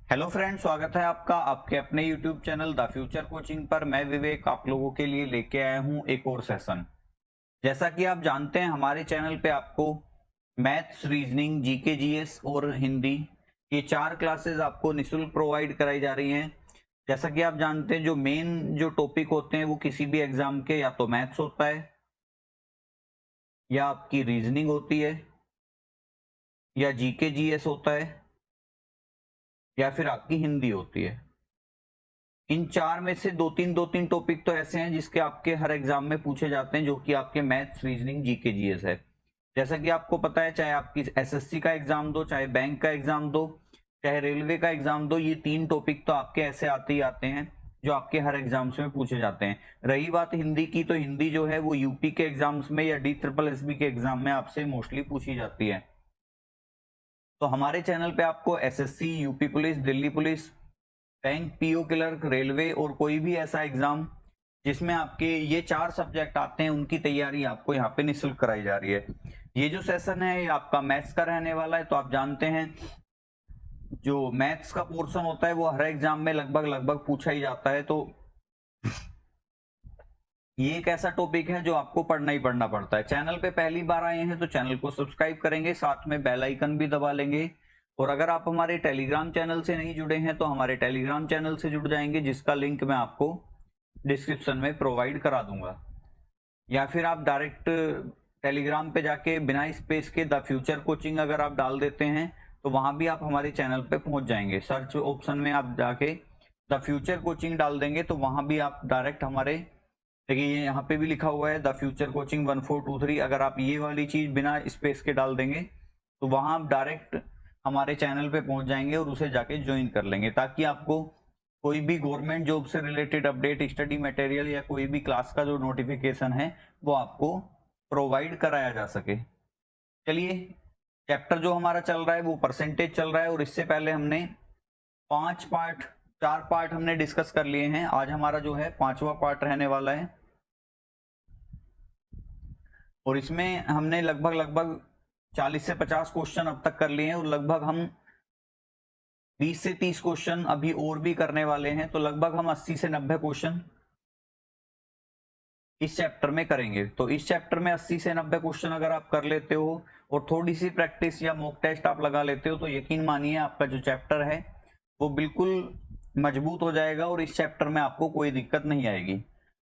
Hello friend, स्वागत है आपका आपके अपने YouTube channel the future coaching पर। मैं विवेक आप लोगों के लिए लेके आया हूं एक और सेशन। जैसा कि आप जानते हैं, हमारे चैनल पे आपको मैथ्स, रीजनिंग, जीके, जीएस और हिंदी, ये 4 क्लासेस आपको निःशुल्क प्रोवाइड कराई जा रही हैं। जैसा कि आप जानते हैं, जो मेन जो टॉपिक होते हैं वो किसी भी एग्जाम के या तो मैथ्स होता है, या आपकी रीजनिंग होती है, या जीके जीएस होता है, या फिर आपकी हिंदी होती है। इन 4 में से दो तीन टॉपिक तो ऐसे हैं जिसके आपके हर एग्जाम में पूछे जाते हैं, जो कि आपके मैथ्स, रीजनिंग, जीके, जीएस है। जैसा कि आपको पता है, चाहे आपकी एसएससी का एग्जाम दो, चाहे बैंक का एग्जाम दो, चाहे रेलवे का एग्जाम दो, ये 3 टॉपिक तो आपके ऐसे आते ही आते हैं जो आपके हर एग्जाम्स में पूछे जाते हैं। रही बात हिंदी की, तो हिंदी जो है वो यूपी के एग्जाम्स में या DSSB के एग्जाम में आपसे मोस्टली पूछी जाती है। तो हमारे चैनल पे आपको SSC, UP police, Delhi police, bank, PO clerk, railway और कोई भी ऐसा एग्जाम जिसमें आपके ये 4 सब्जेक्ट आते हैं, उनकी तैयारी आपको यहाँ पे निःशुल्क कराई जा रही है। ये जो सेशन है ये आपका मैथ्स का रहने वाला है। तो आप जानते हैं, जो मैथ्स का पोर्शन होता है वो हर एग्जाम में लगभग पूछा ही जाता है। तो ये एक ऐसा टॉपिक है जो आपको पढ़ना ही पढ़ना पड़ता है। चैनल पे पहली बार आए हैं तो चैनल को सब्सक्राइब करेंगे, साथ में बेल आइकन भी दबा लेंगे। और अगर आप हमारे टेलीग्राम चैनल से नहीं जुड़े हैं तो हमारे टेलीग्राम चैनल से जुड़ जाएंगे, जिसका लिंक मैं आपको डिस्क्रिप्शन में प्रोवाइड करा दूंगा। या फिर आप डायरेक्ट टेलीग्राम पे जाके बिना स्पेस के द फ्यूचर कोचिंग अगर आप डाल देते हैं तो वहां भी आप हमारे चैनल पे पहुंच जाएंगे। सर्च ऑप्शन में आप जाके द फ्यूचर कोचिंग डाल देंगे तो वहां भी आप डायरेक्ट हमारे, देखिए ये यहाँ पे भी लिखा हुआ है द फ्यूचर कोचिंग 1423। अगर आप ये वाली चीज बिना स्पेस के डाल देंगे तो वहां आप डायरेक्ट हमारे चैनल पे पहुंच जाएंगे और उसे जाके ज्वाइन कर लेंगे, ताकि आपको कोई भी गवर्नमेंट जॉब से रिलेटेड अपडेट, स्टडी मटेरियल या कोई भी क्लास का जो नोटिफिकेशन है वो आपको प्रोवाइड कराया जा सके। चलिए, चैप्टर जो हमारा चल रहा है वो परसेंटेज चल रहा है, और इससे पहले हमने 4 पार्ट हमने डिस्कस कर लिए हैं। आज हमारा जो है 5वां पार्ट रहने वाला है, और इसमें हमने लगभग 40 से 50 क्वेश्चन अब तक कर लिए हैं, और लगभग हम 20 से 30 क्वेश्चन अभी और भी करने वाले हैं। तो लगभग हम 80 से 90 क्वेश्चन इस चैप्टर में करेंगे। तो इस चैप्टर में 80 से 90 क्वेश्चन अगर आप कर लेते हो और थोड़ी सी प्रैक्टिस या मॉक टेस्ट आप लगा लेते हो तो यकीन मानिए आपका जो चैप्टर है वो बिल्कुल मजबूत हो जाएगा, और इस चैप्टर में आपको कोई दिक्कत नहीं आएगी।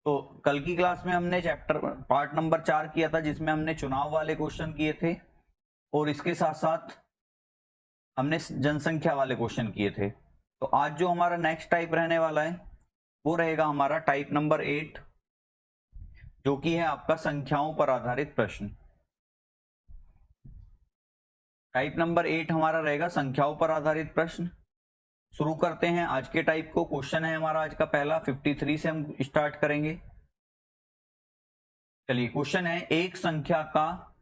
तो कल की क्लास में हमने चैप्टर पार्ट नंबर 4 किया था, जिसमें हमने चुनाव वाले क्वेश्चन किए थे, और इसके साथ साथ हमने जनसंख्या वाले क्वेश्चन किए थे। तो आज जो हमारा नेक्स्ट टाइप रहने वाला है वो रहेगा हमारा टाइप नंबर 8, जो कि है आपका संख्याओं पर आधारित प्रश्न। टाइप नंबर 8 हमारा रहेगा संख्याओं पर आधारित प्रश्न। शुरू करते हैं आज के टाइप को। क्वेश्चन है हमारा आज का पहला, 53 से हम स्टार्ट करेंगे। चलिए, क्वेश्चन है, एक संख्या का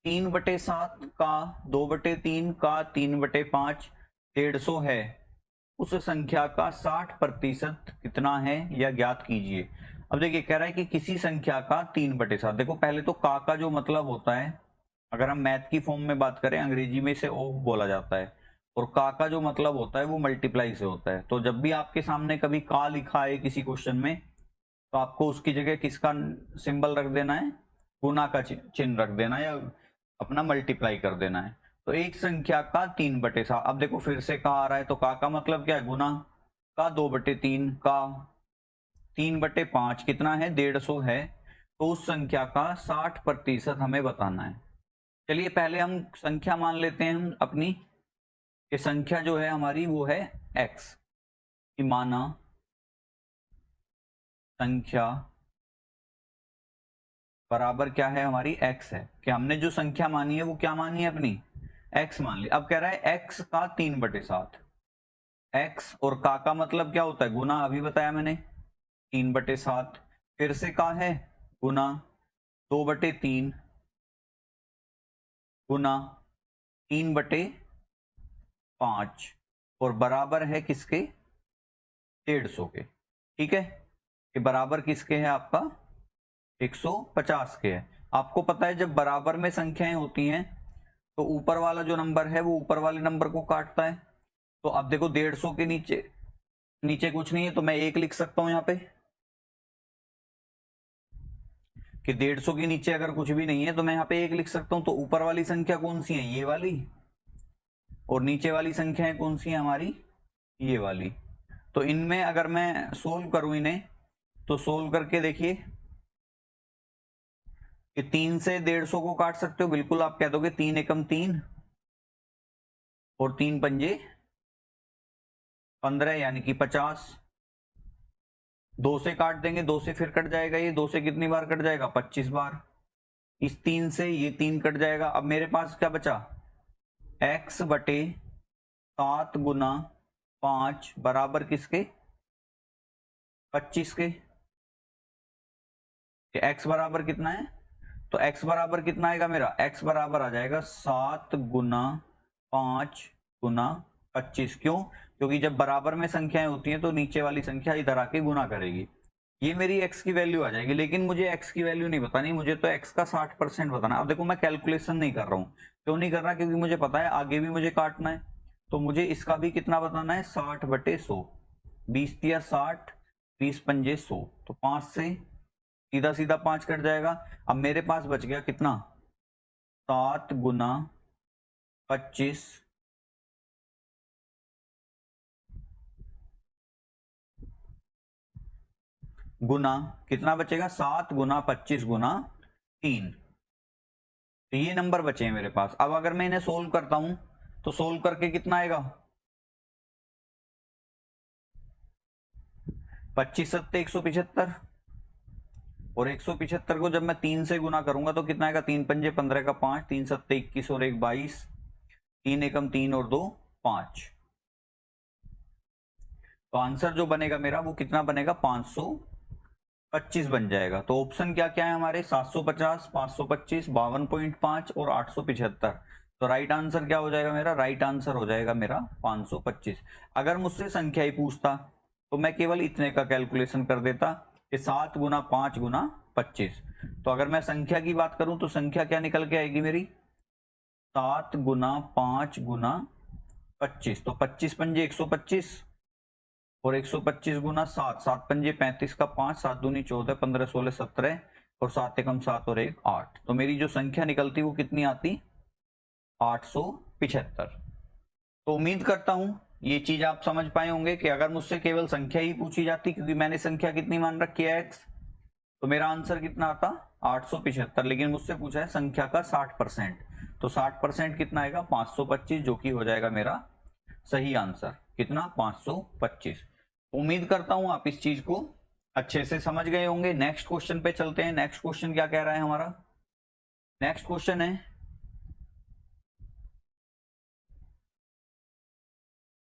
3/7 का 2/3 का 3/5 150 है, उस संख्या का 60% कितना है, यह ज्ञात कीजिए। अब देखिए, कह रहा है कि किसी संख्या का 3/7। देखो, पहले तो का जो मतलब होता है, अगर हम मैथ की फॉर्म में बात करें, अंग्रेजी में इसे ओफ बोला जाता है, और का जो मतलब होता है वो मल्टीप्लाई से होता है। तो जब भी आपके सामने कभी का लिखा है किसी क्वेश्चन में, तो आपको उसकी जगह किसका सिंबल रख देना है, गुना का चिन्ह रख देना है, या अपना मल्टीप्लाई कर देना है। तो एक संख्या का 3/7, अब देखो फिर से का आ रहा है, तो का मतलब क्या है, गुना। का 2/3 का 3/5 कितना है, 150 है। तो उस संख्या का 60% हमें बताना है। चलिए, पहले हम संख्या मान लेते हैं हम अपनी, कि संख्या जो है हमारी वो है x, कि माना संख्या बराबर क्या है, हमारी x है। कि हमने जो संख्या मानी है वो क्या मानी है, अपनी x मान ली। अब कह रहा है x का 3/7, x और का मतलब क्या होता है, गुना, अभी बताया मैंने, 3/7। फिर से का है, गुना 2/3 गुना 3/5, और बराबर है किसके, 150 के। ठीक है, कि बराबर किसके है, आपका 150 के है। आपको पता है, जब बराबर में संख्याएं होती हैं तो ऊपर वाला जो नंबर है वो ऊपर वाले नंबर को काटता है, तो अब देखो 150 के नीचे नीचे कुछ नहीं है, तो मैं 1 लिख सकता हूं यहाँ पे कि 150 के नीचे अगर कुछ भी नहीं है तो मैं यहाँ पे 1 लिख सकता हूं। तो ऊपर वाली संख्या कौन सी है, ये वाली, और नीचे वाली संख्याएं कौन सी है हमारी, ये वाली। तो इनमें अगर मैं सोल्व करूं इन्हें, तो सोल्व करके देखिए कि 3 से 150 को काट सकते हो, बिल्कुल आप कह दोगे 3 एकम 3 और 3 पंजे 15 यानी कि 50। 2 से काट देंगे, 2 से फिर कट जाएगा, ये 2 से कितनी बार कट जाएगा, 25 बार। इस 3 से ये 3 कट जाएगा। अब मेरे पास क्या बचा, x बटे 7 गुना 5 बराबर किसके, 25 के। x बराबर कितना है, तो x बराबर कितना आएगा मेरा, x बराबर आ जाएगा 7 गुना 5 गुना 25। क्यों, क्योंकि जब बराबर में संख्याएं होती हैं तो नीचे वाली संख्या इधर आके गुना करेगी। ये मेरी x की वैल्यू आ जाएगी। लेकिन मुझे x की वैल्यू नहीं बतानी, मुझे तो x का 60% बताना। अब देखो मैं कैलकुलेशन नहीं कर रहा हूँ, क्यों नहीं कर रहा, क्योंकि मुझे पता है आगे भी मुझे काटना है। तो मुझे इसका भी कितना बताना है, 60 बटे 100। 20 तिया 60, 20 पंजे 100, तो 5 से सीधा सीधा 5 कट जाएगा। अब मेरे पास बच गया कितना, 7 गुना 25 गुना कितना बचेगा, 7 गुना 25 गुना 3। तो ये नंबर बचे हैं मेरे पास। अब अगर मैं इन्हें सोल्व करता हूं तो सोल्व करके कितना आएगा, 25 सत्ते 175, और 175 को जब मैं 3 से गुना करूंगा तो कितना आएगा, 3 पंजे 15 का 5, 3 सत्ते 21 और 1 22, 3 एकम 3 और 2 5। तो आंसर जो बनेगा मेरा वो कितना बनेगा, 525 बन जाएगा। तो ऑप्शन क्या क्या है हमारे, 750, 525, 52.5 और 875। तो राइट आंसर क्या हो जाएगा मेरा, राइट आंसर हो जाएगा मेरा 525। अगर मुझसे संख्या ही पूछता तो मैं केवल इतने का कैलकुलेशन कर देता कि 7 गुना 5 गुना 25। तो अगर मैं संख्या की बात करूं तो संख्या क्या निकल के आएगी मेरी, 7 गुना 5 गुना 25। तो 25 पंजे 125 और 125 गुना 7, 7 पंजे 35 का 5, 7 दूनी 14, 15 16 17 और 7 एकम 7 और 1 8। तो मेरी जो संख्या निकलती वो कितनी आती, 875। तो उम्मीद करता हूं ये चीज आप समझ पाए होंगे कि अगर मुझसे केवल संख्या ही पूछी जाती, क्योंकि मैंने संख्या कितनी मान रखी है x, तो मेरा आंसर कितना आता 875। लेकिन मुझसे पूछा है संख्या का 60%, तो 60% कितना आएगा, 525, जो कि हो जाएगा मेरा सही आंसर कितना, 525। उम्मीद करता हूं आप इस चीज को अच्छे से समझ गए होंगे। नेक्स्ट क्वेश्चन पे चलते हैं। नेक्स्ट क्वेश्चन क्या कह रहा है हमारा, नेक्स्ट क्वेश्चन है,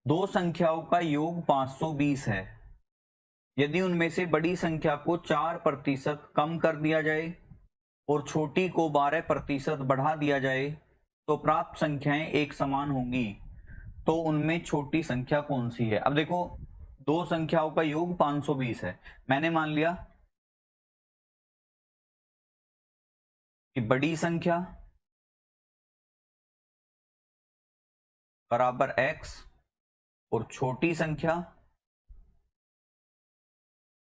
दो संख्याओं का योग 520 है। यदि उनमें से बड़ी संख्या को 4% कम कर दिया जाए और छोटी को 12% बढ़ा दिया जाए तो प्राप्त संख्याएं एक समान होंगी। तो उनमें छोटी संख्या कौन सी है। अब देखो दो संख्याओं का योग 520 है। मैंने मान लिया कि बड़ी संख्या बराबर x और छोटी संख्या,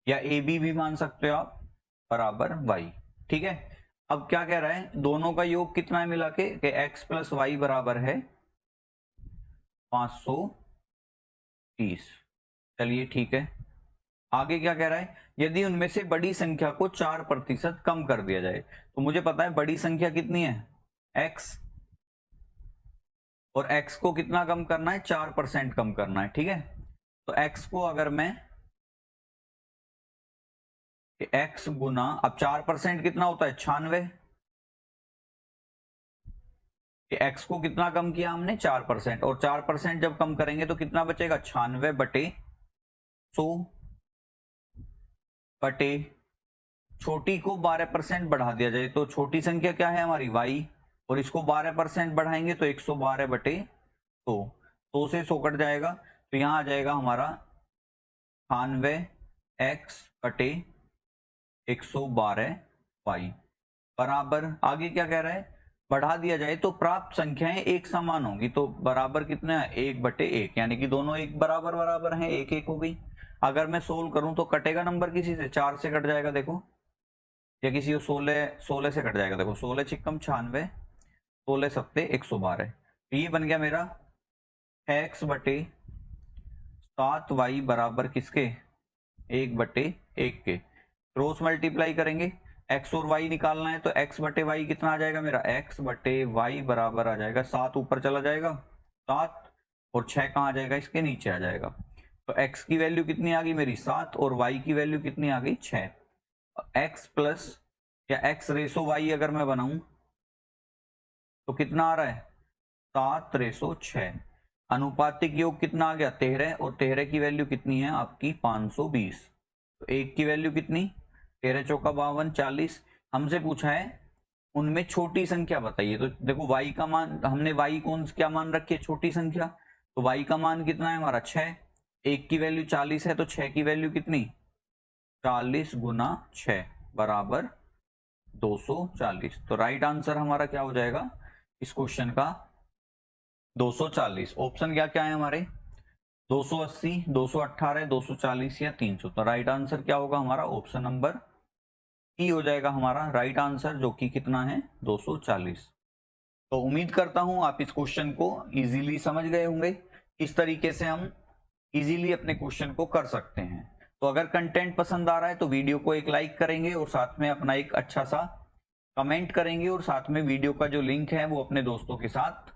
या ए बी भी मान सकते हो आप, बराबर y। ठीक है। अब क्या कह रहा है, दोनों का योग कितना है मिला के, x प्लस वाई बराबर है 530। चलिए ठीक है। आगे क्या कह रहा है, यदि उनमें से बड़ी संख्या को 4% कम कर दिया जाए। तो मुझे पता है बड़ी संख्या कितनी है, x, और x को कितना कम करना है, 4% कम करना है। ठीक है। तो x को अगर मैं x गुना, अब 4% कितना होता है, 96। x को कितना कम किया हमने, 4%, और 4% जब कम करेंगे तो कितना बचेगा, 96 बटे 100 बटे, छोटी को 12% बढ़ा दिया जाए तो छोटी संख्या क्या है हमारी y, और इसको 12% बढ़ाएंगे तो 112 बटे 100 से 100 कट जाएगा। तो यहां आ जाएगा हमारा 98x बटे 112y बराबर, आगे क्या कह रहा है, बढ़ा दिया जाए तो प्राप्त संख्याएं एक समान होंगी। तो बराबर कितना है, 1/1, यानी कि दोनों एक बराबर बराबर हैं, 1 1 हो गई। अगर मैं सोल्व करूं तो कटेगा नंबर किसी से, 4 से कट जाएगा देखो, या किसी को 16 से कट जाएगा देखो, 16 छिक्कम 96, 16 सत्ते 112। तो ये बन गया मेरा x/7y बराबर किसके, 1/1 के। क्रॉस मल्टीप्लाई करेंगे, x और y निकालना है, तो x/y कितना आ जाएगा मेरा, x/y बराबर आ जाएगा 7, ऊपर चला जाएगा 7, और 6 कहाँ आ जाएगा, इसके नीचे आ जाएगा। तो x की वैल्यू कितनी आ गई मेरी 7, और y की वैल्यू कितनी आ गई 6। x प्लस या x रेसो y अगर मैं बनाऊं तो कितना आ रहा है, 7/6। अनुपातिक योग कितना आ गया 13, और 13 की वैल्यू कितनी है आपकी 520। तो 1 की वैल्यू कितनी, 13 चौका 52, 40। हमसे पूछा है उनमें छोटी संख्या बताइए। तो देखो y का मान, हमने y कौन क्या मान रखी है, छोटी संख्या। तो y का मान कितना है हमारा 6, 1 की वैल्यू 40 है, तो 6 की वैल्यू कितनी, 40 गुना 6 बराबर 240। तो राइट आंसर हमारा क्या हो जाएगा इस क्वेश्चन का, 240। ऑप्शन क्या क्या है हमारे, 280, 218, 240 या 300। तो राइट आंसर क्या होगा हमारा, ऑप्शन नंबर ई हो जाएगा हमारा राइट आंसर, जो कि कितना है 240। तो उम्मीद करता हूं आप इस क्वेश्चन को इजीली समझ गए होंगे, किस तरीके से हम इजीली अपने क्वेश्चन को कर सकते हैं। तो अगर कंटेंट पसंद आ रहा है तो वीडियो को एक लाइक करेंगे, और साथ में अपना एक अच्छा सा कमेंट करेंगे, और साथ में वीडियो का जो लिंक है वो अपने दोस्तों के साथ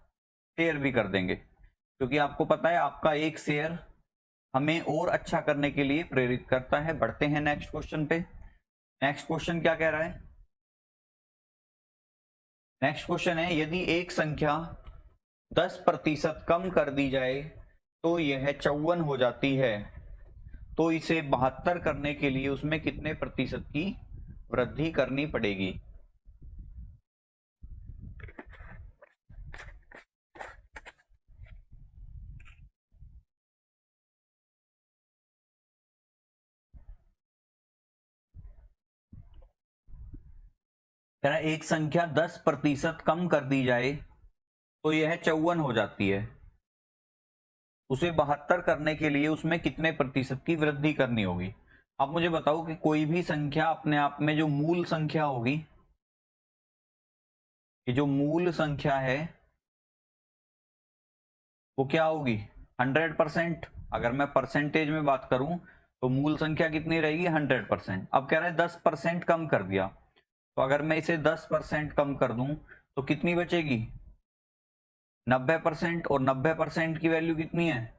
शेयर भी कर देंगे, क्योंकि आपको पता है आपका एक शेयर हमें और अच्छा करने के लिए प्रेरित करता है। बढ़ते हैं नेक्स्ट क्वेश्चन पे। नेक्स्ट क्वेश्चन क्या कह रहा है, नेक्स्ट क्वेश्चन है यदि एक संख्या 10% कम कर दी जाए तो यह 54 हो जाती है, तो इसे 72 करने के लिए उसमें कितने प्रतिशत की वृद्धि करनी पड़ेगी। एक संख्या 10% कम कर दी जाए तो यह 54 हो जाती है, उसे 72 करने के लिए उसमें कितने प्रतिशत की वृद्धि करनी होगी। अब मुझे बताओ कि कोई भी संख्या अपने आप में जो मूल संख्या होगी, ये जो मूल संख्या है वो क्या होगी 100%। अगर मैं परसेंटेज में बात करूं तो मूल संख्या कितनी रहेगी 100%। अब कह रहा है 10% कम कर दिया, तो अगर मैं इसे 10% कम कर दूं तो कितनी बचेगी 90%, और 90% की वैल्यू कितनी है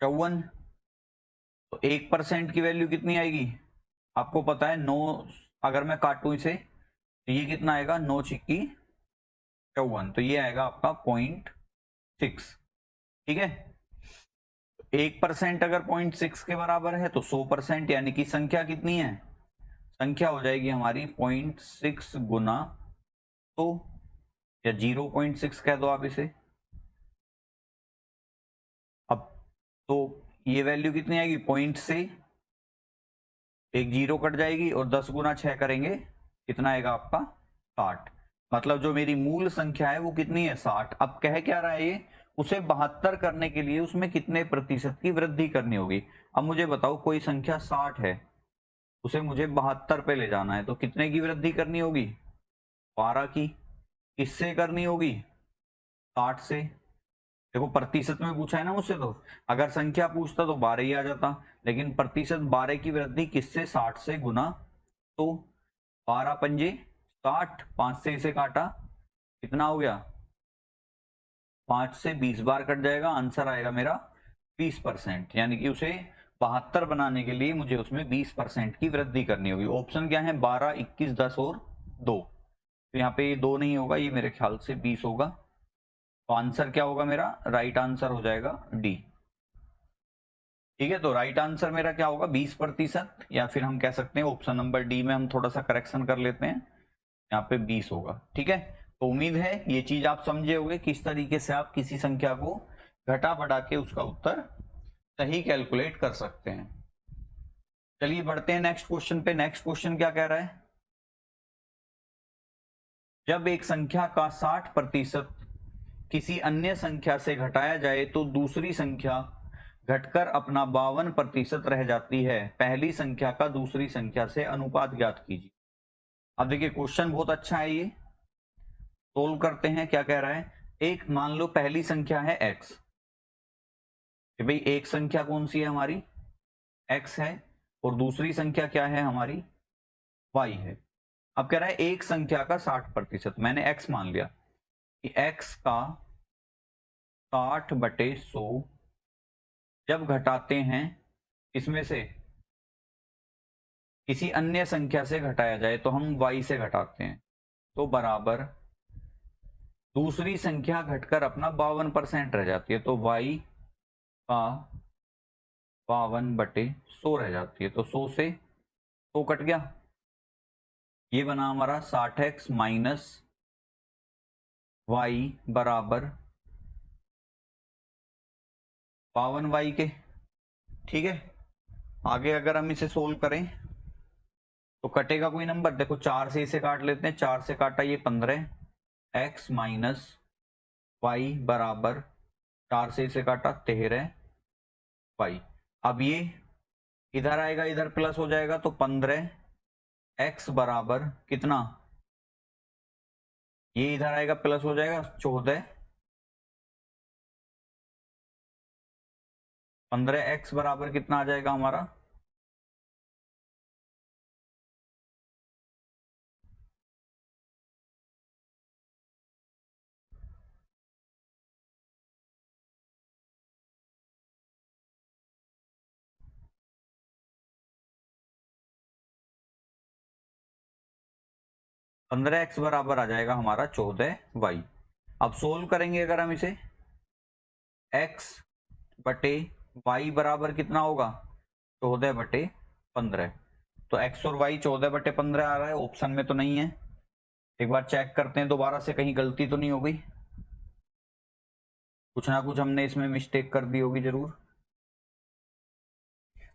54। तो 1% की वैल्यू कितनी आएगी, आपको पता है 9, अगर मैं काटूं इसे तो ये कितना आएगा 9 छिक्की 54, तो ये आएगा आपका 0.6। ठीक है, 1% अगर 0.6 के बराबर है तो 100%, यानी कि संख्या कितनी है, संख्या हो जाएगी हमारी 0.6 गुना 100, या 0.6 कह दो आप इसे। अब तो ये वैल्यू कितनी आएगी, पॉइंट से एक जीरो कट जाएगी, और 10 गुना 6 करेंगे कितना आएगा आपका 60। मतलब जो मेरी मूल संख्या है वो कितनी है 60। अब कह क्या रहा है ये, उसे 72 करने के लिए उसमें कितने प्रतिशत की वृद्धि करनी होगी। अब मुझे बताओ कोई संख्या 60 है, उसे मुझे 72 पे ले जाना है, तो कितने की वृद्धि करनी होगी 12 की। किससे करनी होगी 60 से। देखो प्रतिशत में पूछा है ना मुझसे, तो अगर संख्या पूछता तो 12 ही आ जाता, लेकिन प्रतिशत 12 की वृद्धि किससे 60 से गुना। तो 12 पंजे 60, 5 से इसे काटा कितना हो गया 5 से 20 बार कट जाएगा, आंसर आएगा मेरा 20%। यानी कि उसे 72 बनाने के लिए मुझे उसमें 20% की वृद्धि करनी होगी। ऑप्शन क्या है 12, 21, 10 और 2। तो यहाँ पे ये 2 नहीं होगा, ये मेरे ख्याल से 20 होगा। तो आंसर क्या होगा मेरा, राइट आंसर हो जाएगा डी। ठीक है, तो राइट आंसर मेरा क्या होगा 20%, या फिर हम कह सकते हैं ऑप्शन नंबर डी में हम थोड़ा सा करेक्शन कर लेते हैं, यहाँ पे 20 होगा। ठीक है, तो उम्मीद है ये चीज आप समझे होंगे किस तरीके से आप किसी संख्या को घटा बढ़ा के उसका उत्तर सही कैलकुलेट कर सकते हैं। चलिए बढ़ते हैं नेक्स्ट क्वेश्चन पे। नेक्स्ट क्वेश्चन क्या कह रहा है, जब एक संख्या का 60% किसी अन्य संख्या से घटाया जाए तो दूसरी संख्या घटकर अपना 52% रह जाती है। पहली संख्या का दूसरी संख्या से अनुपात ज्ञात कीजिए। अब देखिए क्वेश्चन बहुत अच्छा है, ये सोल्व करते हैं। क्या कह रहा है, एक मान लो पहली संख्या है x, कि भाई एक संख्या कौन सी है हमारी, x है, और दूसरी संख्या क्या है हमारी, y है। अब कह रहा है एक संख्या का 60%, मैंने x मान लिया कि x का 60/100 जब घटाते हैं इसमें से किसी अन्य संख्या से घटाया जाए, तो हम y से घटाते हैं, तो बराबर दूसरी संख्या घटकर अपना 52% रह जाती है, तो y का 52/100 रह जाती है। तो 100 से 100 कट गया, ये बना हमारा 60x माइनस y बराबर 52y के। ठीक है, आगे अगर हम इसे सोल्व करें तो कटेगा कोई नंबर, देखो 4 से इसे काट लेते हैं, 4 से काटा ये 15x माइनस y बराबर 4 से इसे काटा 13y। अब ये इधर आएगा, इधर प्लस हो जाएगा, तो 15x बराबर कितना, ये इधर आएगा प्लस हो जाएगा 14, 15x बराबर कितना आ जाएगा हमारा, पंद्रह एक्स बराबर आ जाएगा हमारा 14y। अब सोल्व करेंगे अगर हम इसे, x बटे y बराबर कितना होगा, 14/15। तो x और y 14/15 आ रहा है, ऑप्शन में तो नहीं है। एक बार चेक करते हैं दोबारा से, कहीं गलती तो नहीं हो गई, कुछ ना कुछ हमने इसमें मिस्टेक कर दी होगी जरूर।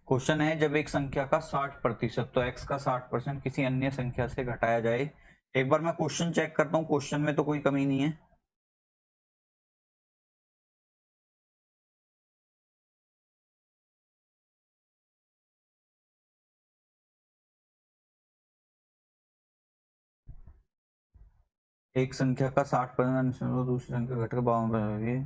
क्वेश्चन है जब एक संख्या का 60%, तो x का 60% किसी अन्य संख्या से घटाया जाए। एक बार मैं क्वेश्चन चेक करता हूँ, क्वेश्चन में तो कोई कमी नहीं है। एक संख्या का 60% दूसरी संख्या घटकर 52,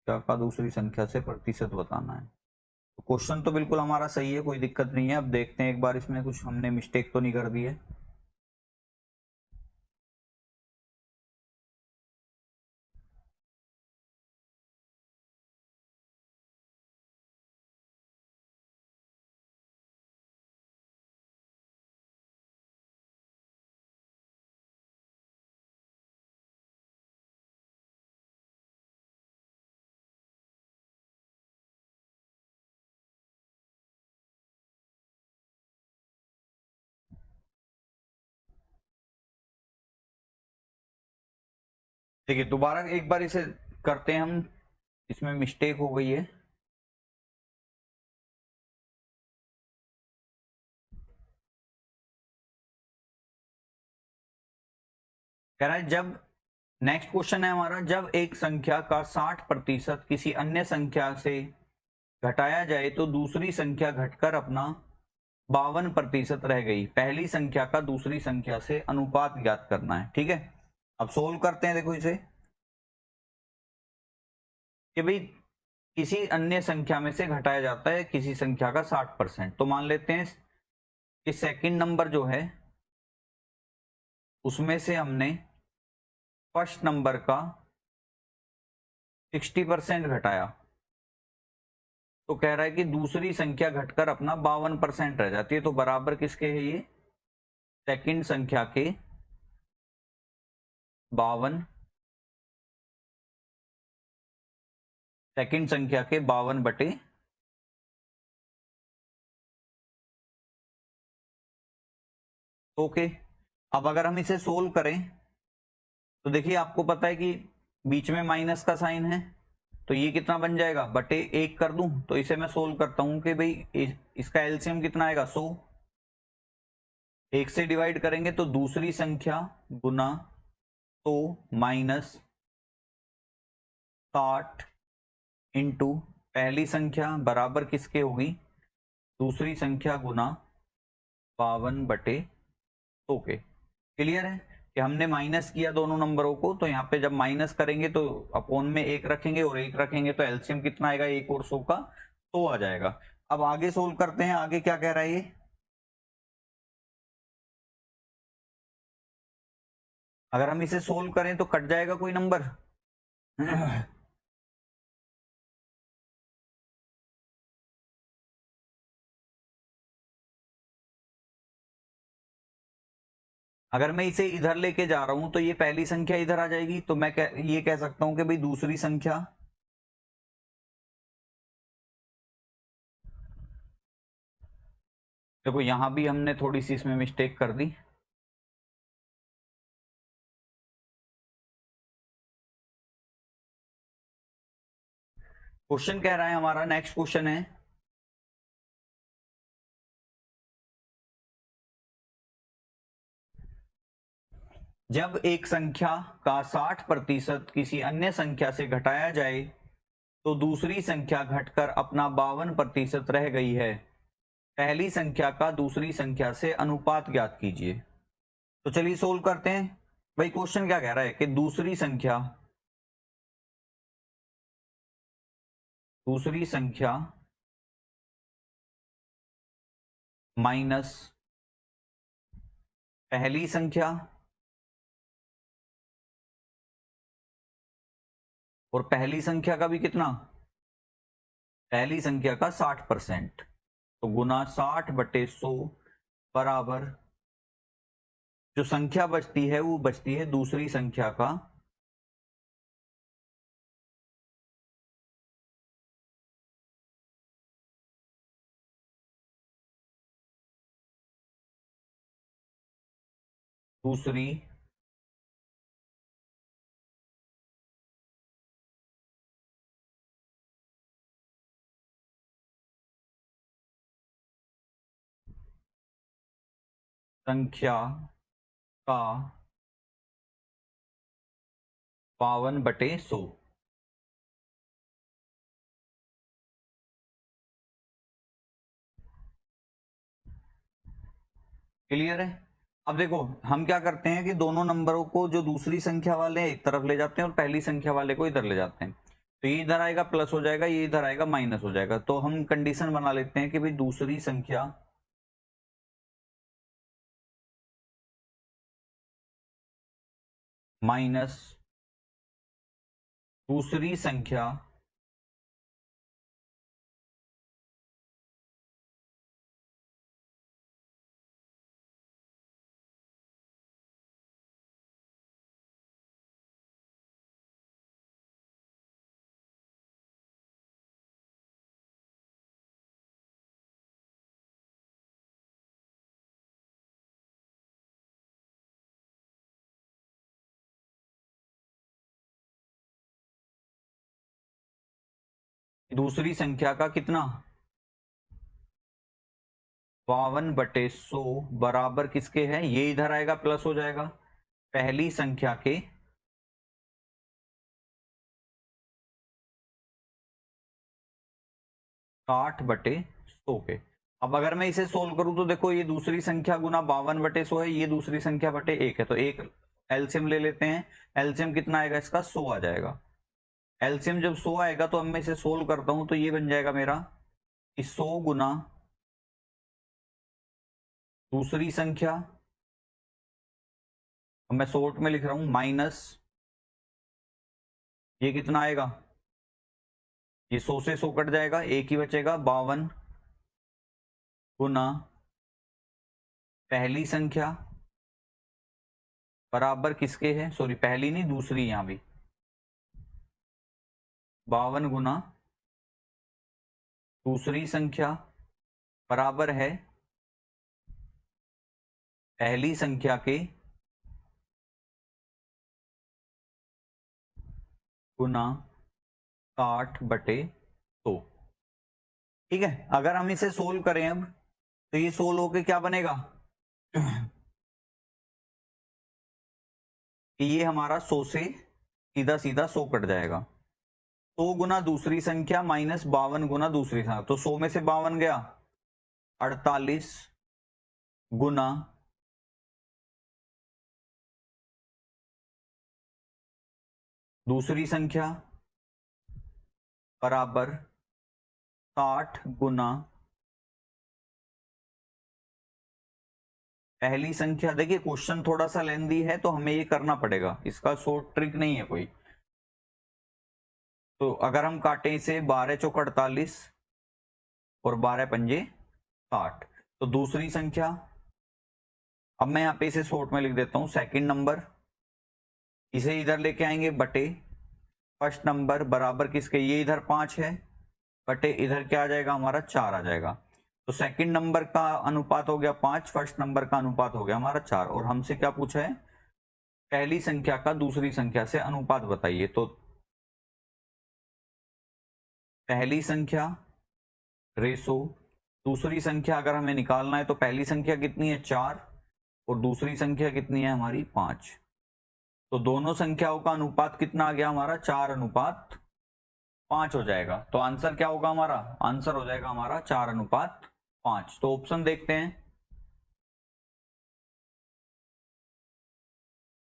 क्या का दूसरी संख्या से प्रतिशत बताना है। तो क्वेश्चन तो बिल्कुल हमारा सही है, कोई दिक्कत नहीं है। अब देखते हैं एक बार इसमें कुछ हमने मिस्टेक तो नहीं कर दी है। देखिए दोबारा एक बार इसे करते हैं हम, इसमें मिस्टेक हो गई है। कह रहा है जब, नेक्स्ट क्वेश्चन है हमारा, जब एक संख्या का 60% किसी अन्य संख्या से घटाया जाए तो दूसरी संख्या घटकर अपना 52% रह गई। पहली संख्या का दूसरी संख्या से अनुपात ज्ञात करना है। ठीक है, अब सोल्व करते हैं। देखो इसे कि भाई किसी अन्य संख्या में से घटाया जाता है किसी संख्या का 60%, तो मान लेते हैं कि सेकंड नंबर जो है उसमें से हमने फर्स्ट नंबर का 60% घटाया, तो कह रहा है कि दूसरी संख्या घटकर अपना 52% रह जाती है। तो बराबर किसके है ये, सेकंड संख्या के 52, सेकंड संख्या के 52/, ओके। अब अगर हम इसे सोल्व करें तो देखिए आपको पता है कि बीच में माइनस का साइन है, तो ये कितना बन जाएगा, बटे 1 कर दूं। तो इसे मैं सोल्व करता हूं कि भाई इसका एलसीएम कितना आएगा, 100। 1 से डिवाइड करेंगे तो दूसरी संख्या गुना तो -60 इंटू पहली संख्या बराबर किसके होगी, दूसरी संख्या गुना 52/100 के। क्लियर है कि हमने माइनस किया दोनों नंबरों को, तो यहाँ पे जब माइनस करेंगे तो अपोन में 1 रखेंगे और 1 रखेंगे तो एलसीएम कितना आएगा, 1 और 100 का 100 आ जाएगा। अब आगे सोल्व करते हैं, आगे क्या कह रहा है ये। अगर हम इसे सोल्व करें तो कट जाएगा कोई नंबर। अगर मैं इसे इधर लेके जा रहा हूं तो ये पहली संख्या इधर आ जाएगी, तो मैं ये कह सकता हूं कि भाई दूसरी संख्या देखो, यहां भी हमने थोड़ी सी इसमें मिस्टेक कर दी। क्वेश्चन कह रहा है हमारा, नेक्स्ट क्वेश्चन है, जब एक संख्या का 60% किसी अन्य संख्या से घटाया जाए तो दूसरी संख्या घटकर अपना 52% रह गई है। पहली संख्या का दूसरी संख्या से अनुपात ज्ञात कीजिए। तो चलिए सोल्व करते हैं। भाई क्वेश्चन क्या कह रहा है कि दूसरी संख्या माइनस पहली संख्या और पहली संख्या का भी कितना, पहली संख्या का 60%, तो गुना 60/100 बराबर जो संख्या बचती है वो बचती है दूसरी संख्या का दूसरी संख्या का 52/100। क्लियर है। अब देखो हम क्या करते हैं कि दोनों नंबरों को जो दूसरी संख्या वाले एक तरफ ले जाते हैं और पहली संख्या वाले को इधर ले जाते हैं। तो ये इधर आएगा प्लस हो जाएगा, ये इधर आएगा माइनस हो जाएगा। तो हम कंडीशन बना लेते हैं कि भाई दूसरी संख्या माइनस दूसरी संख्या दूसरी संख्या का कितना 52/100 बराबर किसके है, ये इधर आएगा प्लस हो जाएगा पहली संख्या के 60/100 के। अब अगर मैं इसे सोल्व करूं तो देखो ये दूसरी संख्या गुना 52/100 है, ये दूसरी संख्या बटे 1 है, तो एक एलसीएम ले लेते हैं। एलसीएम कितना आएगा इसका, 100 आ जाएगा। एलसीएम जब 100 आएगा तो अब मैं इसे सोल्व करता हूं तो ये बन जाएगा मेरा कि 100 गुना दूसरी संख्या, अब मैं शॉर्ट में लिख रहा हूं माइनस, ये कितना आएगा, ये 100 से 100 कट जाएगा, एक ही बचेगा 52 गुना पहली संख्या बराबर किसके है, सॉरी पहली नहीं दूसरी, यहां भी 52 गुना दूसरी संख्या बराबर है पहली संख्या के गुना 60/100। ठीक है। अगर हम इसे सोल्व करें अब तो ये सोल्व होके क्या बनेगा, कि ये हमारा 100 से सीधा सीधा 100 कट जाएगा। 100 गुना दूसरी संख्या माइनस 52 गुना दूसरी संख्या, तो 100 में से 52 गया, 48 गुना दूसरी संख्या बराबर 60 गुना पहली संख्या। देखिए क्वेश्चन थोड़ा सा लेंदी है तो हमें ये करना पड़ेगा, इसका शॉर्ट ट्रिक नहीं है कोई। तो अगर हम काटें इसे 12 चौक 48 और 12 पंजे 60, तो दूसरी संख्या, अब मैं यहाँ पे इसे शॉर्ट में लिख देता हूं, सेकंड नंबर, इसे इधर लेके आएंगे बटे फर्स्ट नंबर बराबर किसके, ये इधर 5 है बटे इधर क्या आ जाएगा हमारा 4 आ जाएगा। तो सेकंड नंबर का अनुपात हो गया 5, फर्स्ट नंबर का अनुपात हो गया हमारा 4, और हमसे क्या पूछा है, पहली संख्या का दूसरी संख्या से अनुपात बताइए। तो पहली संख्या रेसो दूसरी संख्या अगर हमें निकालना है तो पहली संख्या कितनी है 4 और दूसरी संख्या कितनी है हमारी 5, तो दोनों संख्याओं का अनुपात कितना आ गया हमारा 4:5 हो जाएगा। तो आंसर क्या होगा हमारा, आंसर हो जाएगा हमारा 4:5। तो ऑप्शन देखते हैं,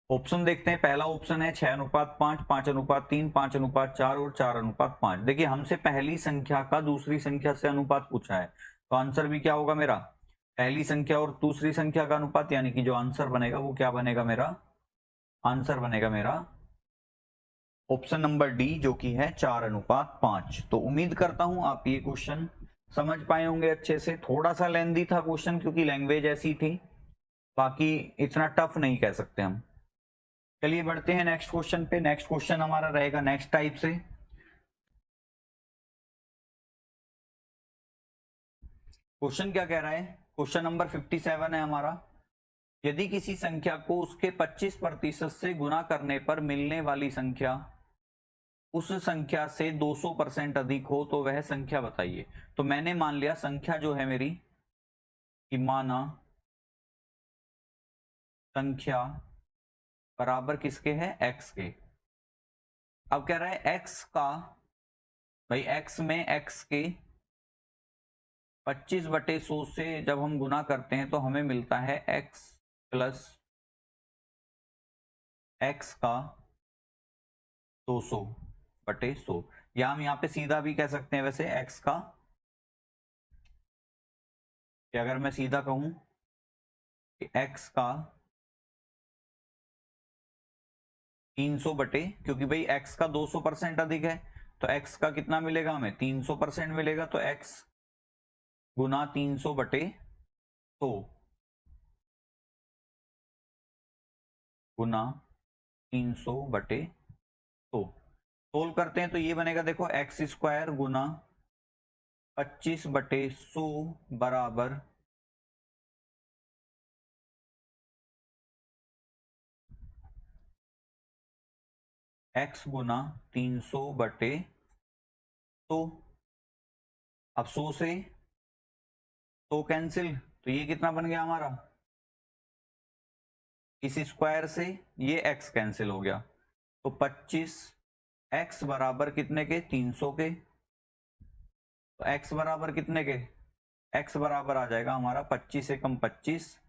ऑप्शन देखते हैं। पहला ऑप्शन है 6:5, 5:3, 5:4 और 4:5। देखिए हमसे पहली संख्या का दूसरी संख्या से अनुपात पूछा है, तो आंसर भी क्या होगा मेरा, पहली संख्या और दूसरी संख्या का अनुपात, यानी कि जो आंसर बनेगा वो क्या बनेगा मेरा, आंसर बनेगा मेरा ऑप्शन नंबर डी, जो कि है 4:5। तो उम्मीद करता हूं आप ये क्वेश्चन समझ पाए होंगे अच्छे से। थोड़ा सा लेंदी था क्वेश्चन क्योंकि लैंग्वेज ऐसी थी, बाकी इतना टफ नहीं कह सकते हम। चलिए बढ़ते हैं नेक्स्ट क्वेश्चन पे। नेक्स्ट क्वेश्चन हमारा रहेगा नेक्स्ट टाइप से। क्वेश्चन क्या कह रहा है, क्वेश्चन नंबर 57 है हमारा। यदि किसी संख्या को उसके 25% से गुना करने पर मिलने वाली संख्या उस संख्या से 200% अधिक हो तो वह संख्या बताइए। तो मैंने मान लिया संख्या जो है मेरी, कि माना संख्या बराबर किसके है, x के। अब कह रहा है x का, भाई x में x के 25/100 से जब हम गुना करते हैं तो हमें मिलता है x प्लस x का 200/100, या हम यहाँ पे सीधा भी कह सकते हैं वैसे x का, कि अगर मैं सीधा कहूं कि x का 300 बटे, क्योंकि भाई x का 200% अधिक है तो x का कितना मिलेगा हमें 300% मिलेगा, तो x गुना 300/100 गुना 300/100 सोल्व करते हैं तो ये बनेगा, देखो x² गुना 25/100 बराबर x गुना 300/100। अब 100 से 100 कैंसिल, तो ये कितना बन गया हमारा, इस स्क्वायर से ये x कैंसिल हो गया, तो 25x बराबर कितने के 300 के, तो x बराबर कितने के, x बराबर आ जाएगा हमारा 25 से कम 25,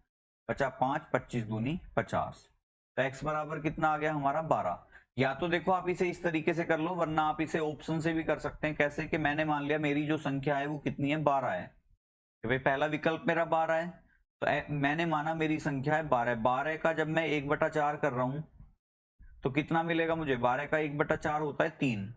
5, 25 दूनी 50, तो x बराबर कितना आ गया हमारा 12। या तो देखो आप इसे इस तरीके से कर लो, वरना आप इसे ऑप्शन से भी कर सकते हैं। कैसे, कि मैंने मान लिया मेरी जो संख्या है वो कितनी है 12 है, कि भाई पहला विकल्प मेरा 12 है, तो मैंने माना मेरी संख्या है 12। 12 का जब मैं 1/4 कर रहा हूं तो कितना मिलेगा मुझे, 12 का 1/4 होता है 3।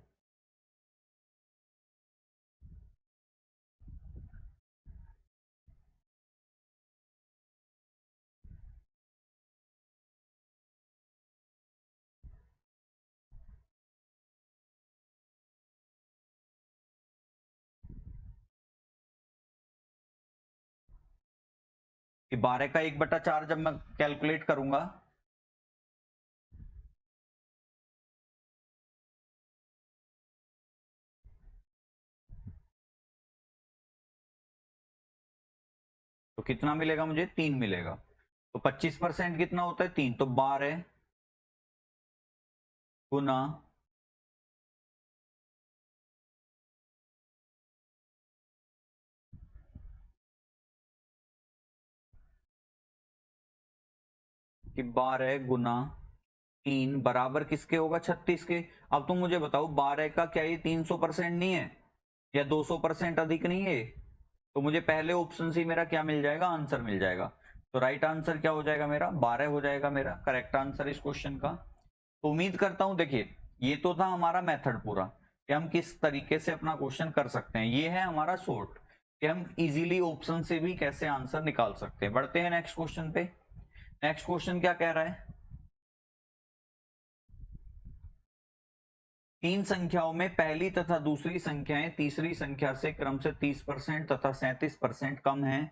कि 12 का 1/4 जब मैं कैलकुलेट करूंगा तो कितना मिलेगा मुझे, 3 मिलेगा। तो 25% कितना होता है 3, तो 12 गुना कि 12 गुना 3 बराबर किसके होगा, 36 के। अब तुम मुझे बताओ 12 का क्या ये 300% नहीं है या 200% अधिक नहीं है? तो मुझे पहले ऑप्शन से मेरा क्या मिल जाएगा, आंसर मिल जाएगा। तो राइट आंसर क्या हो जाएगा मेरा, 12 हो जाएगा मेरा करेक्ट आंसर इस क्वेश्चन का। तो उम्मीद करता हूं, देखिए ये तो था हमारा मेथड पूरा कि हम किस तरीके से अपना क्वेश्चन कर सकते हैं। ये है हमारा शॉर्ट कि हम इजीली ऑप्शन से भी कैसे आंसर निकाल सकते हैं। बढ़ते हैं नेक्स्ट क्वेश्चन पे। नेक्स्ट क्वेश्चन क्या कह रहा है, तीन संख्याओं में पहली तथा दूसरी संख्याएं तीसरी संख्या से क्रम से 30% तथा 37% कम है।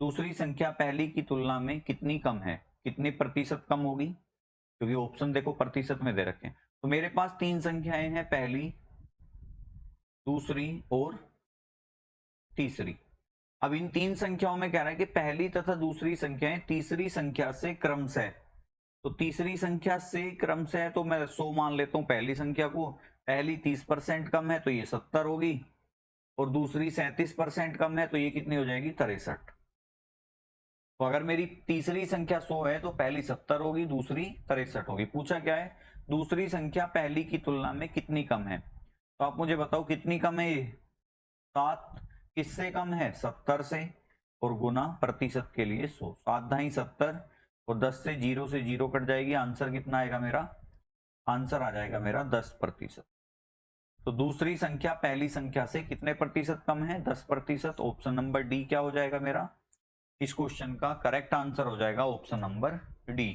दूसरी संख्या पहली की तुलना में कितनी कम है, कितनी प्रतिशत कम होगी, क्योंकि ऑप्शन देखो प्रतिशत में दे रखे हैं। तो मेरे पास तीन संख्याएं हैं, पहली, दूसरी और तीसरी। अब इन तीन संख्याओं में कह रहा है कि पहली तथा दूसरी संख्याएं तीसरी संख्या से क्रमशः, तो तीसरी संख्या से क्रमशः है तो मैं 100 मान लेता हूं पहली संख्या को। पहली 30% कम है तो ये 70 होगी, और दूसरी 37% कम है तो ये कितनी हो जाएगी, 63। तो अगर मेरी तीसरी संख्या 100 है तो पहली 70 होगी, दूसरी 63 होगी। पूछा क्या है, दूसरी संख्या पहली की तुलना में कितनी कम है। तो आप मुझे बताओ कितनी कम है ये, 7 किससे कम है, 70 से, और गुना प्रतिशत के लिए 100, 7 ढाई 70, और 10 से 0 कट जाएगी। आंसर कितना आएगा मेरा, आंसर आ जाएगा मेरा 10%। तो दूसरी संख्या पहली संख्या से कितने प्रतिशत कम है, 10%। ऑप्शन नंबर डी क्या हो जाएगा मेरा, इस क्वेश्चन का करेक्ट आंसर हो जाएगा ऑप्शन नंबर डी।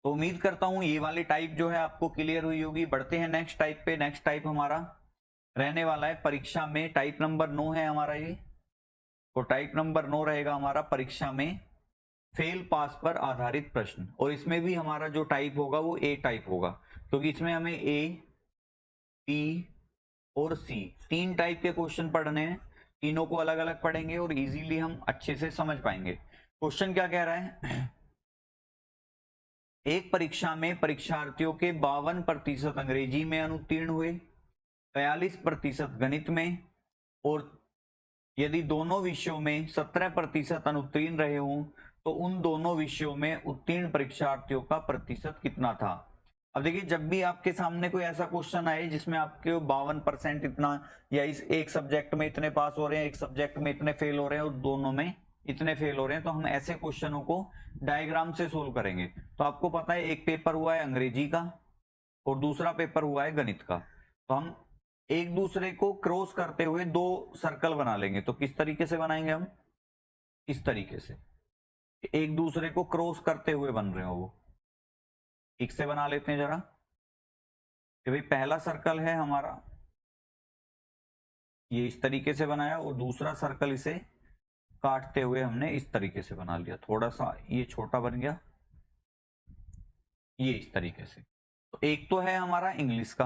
तो उम्मीद करता हूं ये वाली टाइप जो है आपको क्लियर हुई होगी। बढ़ते हैं नेक्स्ट टाइप पे। नेक्स्ट टाइप हमारा रहने वाला है परीक्षा में, टाइप नंबर 9 है हमारा ये। तो टाइप नंबर 9 रहेगा हमारा परीक्षा में फेल पास पर आधारित प्रश्न, और इसमें भी हमारा जो टाइप होगा वो ए टाइप होगा, क्योंकि इसमें हमें ए, बी और सी तीन टाइप के क्वेश्चन पढ़ने हैं। तीनों को अलग अलग पढ़ेंगे और इजीली हम अच्छे से समझ पाएंगे। क्वेश्चन क्या कह रहा है, एक परीक्षा में परीक्षार्थियों के 52% अंग्रेजी में अनुत्तीर्ण हुए, 42% गणित में, और यदि दोनों विषयों में 17% अनुत्तीर्ण रहे हों तो उन दोनों विषयों में उत्तीर्ण परीक्षार्थियों का प्रतिशत कितना था। अब देखिए जब भी आपके सामने कोई ऐसा क्वेश्चन आए जिसमें आपके 52% इतना, या इस एक सब्जेक्ट में इतने पास हो रहे हैं, एक सब्जेक्ट में इतने फेल हो रहे हैं और दोनों में इतने फेल हो रहे हैं, तो हम ऐसे क्वेश्चनों को डायग्राम से सोल्व करेंगे। तो आपको पता है एक पेपर हुआ है अंग्रेजी का और दूसरा पेपर हुआ है गणित का, तो हम एक दूसरे को क्रॉस करते हुए दो सर्कल बना लेंगे। तो किस तरीके से बनाएंगे हम, इस तरीके से, एक दूसरे को क्रॉस करते हुए बन रहे हो वो। ठीक से बना लेते हैं जरा कि भाई पहला सर्कल है हमारा, ये इस तरीके से बनाया, और दूसरा सर्कल इसे काटते हुए हमने इस तरीके से बना लिया। थोड़ा सा ये छोटा बन गया, ये इस तरीके से। तो एक तो है हमारा इंग्लिश का,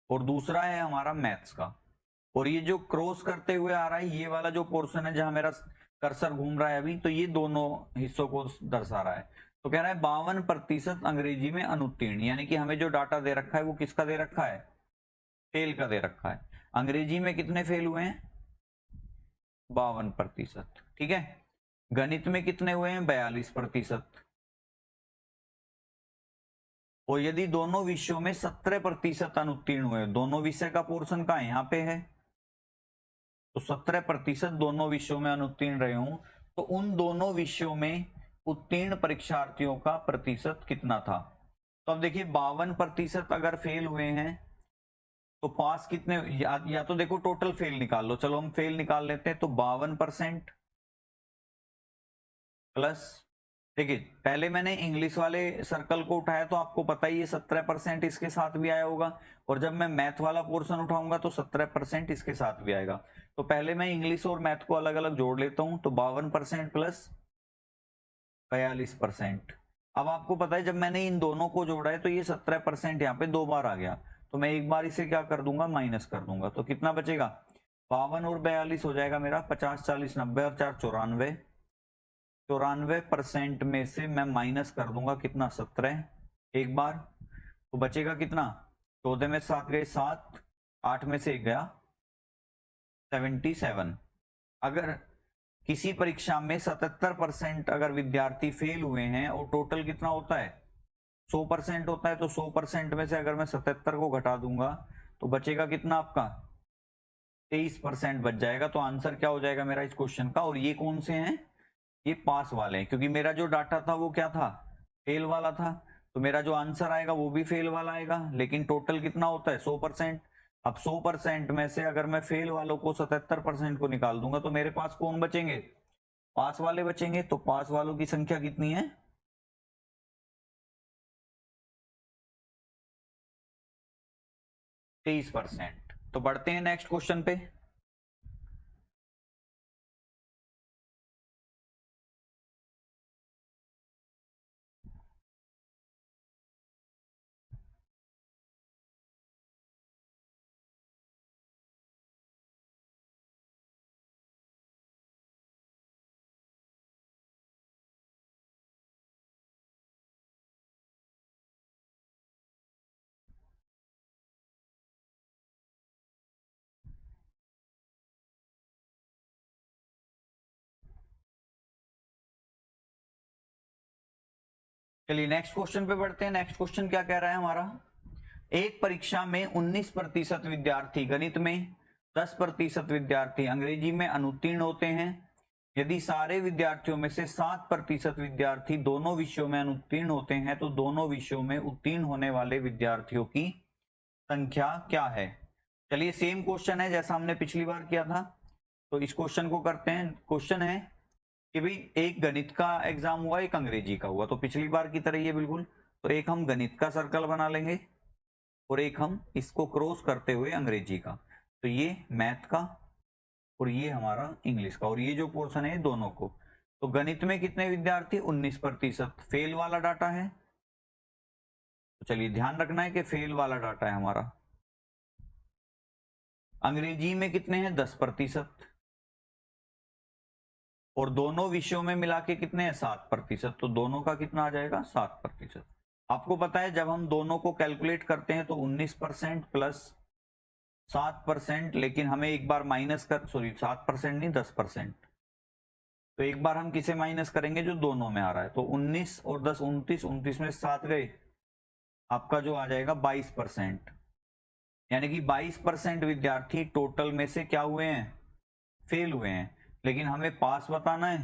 और दूसरा है हमारा मैथ्स का। और ये जो क्रॉस करते हुए आ रहा है, ये वाला जो पोर्शन है जहां मेरा कर्सर घूम रहा है अभी, तो ये दोनों हिस्सों को दर्शा रहा है। तो कह रहा है 52% अंग्रेजी में अनुत्तीर्ण, यानी कि हमें जो डाटा दे रखा है वो किसका दे रखा है, फेल का दे रखा है। अंग्रेजी में कितने फेल हुए हैं, 52%। ठीक है, गणित में कितने हुए हैं, 42%। और यदि दोनों विषयों में 17% अनुत्तीर्ण हुए, दोनों विषय का पोर्शन का यहाँ पे है, तो 17% दोनों विषयों में अनुत्तीर्ण रहे हों तो उन दोनों विषयों में उत्तीर्ण परीक्षार्थियों का प्रतिशत कितना था। तो अब देखिए 52% अगर फेल हुए हैं तो पास कितने, या तो देखो टोटल फेल निकाल लो, चलो हम फेल निकाल लेते हैं। तो 52% प्लस, देखिए पहले मैंने इंग्लिश वाले सर्कल को उठाया तो आपको पता ही है 17% इसके साथ भी आया होगा, और जब मैं मैथ वाला पोर्शन उठाऊंगा तो 17% इसके साथ भी आएगा। तो पहले मैं इंग्लिश और मैथ को अलग अलग जोड़ लेता हूं। तो 52% प्लस 42%। अब आपको पता है जब मैंने इन दोनों को जोड़ा है तो ये 17% यहाँ पे दो बार आ गया, तो मैं एक बार इसे क्या कर दूंगा, माइनस कर दूंगा। तो कितना बचेगा, 52 और 42 हो जाएगा मेरा 50, 40, 90 और 4 94। 94% में से मैं माइनस कर दूंगा कितना 17 एक बार, तो बचेगा कितना 14 में 7 गए 7, 8 में से 1 गया 77। अगर किसी परीक्षा में 77% अगर विद्यार्थी फेल हुए हैं और टोटल कितना होता है 100% होता है, तो 100% में से अगर मैं 77 को घटा दूंगा तो बचेगा कितना आपका 23% बच जाएगा। तो आंसर क्या हो जाएगा मेरा इस क्वेश्चन का। और ये कौन से हैं, ये पास वाले हैं, क्योंकि मेरा जो डाटा था वो क्या था फेल वाला था, तो मेरा जो आंसर आएगा वो भी फेल वाला आएगा। लेकिन टोटल कितना होता है 100%। अब 100% में से अगर मैं फेल वालों को 77% को निकाल दूंगा तो मेरे पास कौन बचेंगे, पास वाले बचेंगे। तो पास वालों की संख्या कितनी है 23%। तो बढ़ते हैं नेक्स्ट क्वेश्चन पे। चलिए नेक्स्ट क्वेश्चन पे बढ़ते हैं। नेक्स्ट क्वेश्चन क्या कह रहा है हमारा, एक परीक्षा में 19% विद्यार्थी गणित में, 10% विद्यार्थी अंग्रेजी में अनुत्तीर्ण होते हैं। यदि सारे विद्यार्थियों में से 7% विद्यार्थी दोनों विषयों में अनुत्तीर्ण होते हैं तो दोनों विषयों में उत्तीर्ण होने वाले विद्यार्थियों की संख्या क्या है। चलिए सेम क्वेश्चन है जैसा हमने पिछली बार किया था, तो इस क्वेश्चन को करते हैं। क्वेश्चन है कि भाई एक गणित का एग्जाम हुआ, एक अंग्रेजी का हुआ, तो पिछली बार की तरह ये बिल्कुल, तो एक हम गणित का सर्कल बना लेंगे और एक हम इसको क्रॉस करते हुए अंग्रेजी का, तो ये मैथ का और ये हमारा इंग्लिश का, और ये जो पोर्शन है दोनों को। तो गणित में कितने विद्यार्थी 19%, फेल वाला डाटा है, तो चलिए ध्यान रखना है कि फेल वाला डाटा है हमारा। अंग्रेजी में कितने हैं 10%, और दोनों विषयों में मिला के कितने हैं 7%, तो दोनों का कितना आ जाएगा 7%। आपको पता है जब हम दोनों को कैलकुलेट करते हैं तो 19% प्लस 7%, लेकिन हमें एक बार माइनस कर, सॉरी 7% नहीं 10%, तो एक बार हम किसे माइनस करेंगे जो दोनों में आ रहा है, तो 19 और 10 29, 29 में 7 गए, आपका जो आ जाएगा 22%। यानी कि 22% विद्यार्थी टोटल में से क्या हुए हैं फेल हुए हैं। लेकिन हमें पास बताना है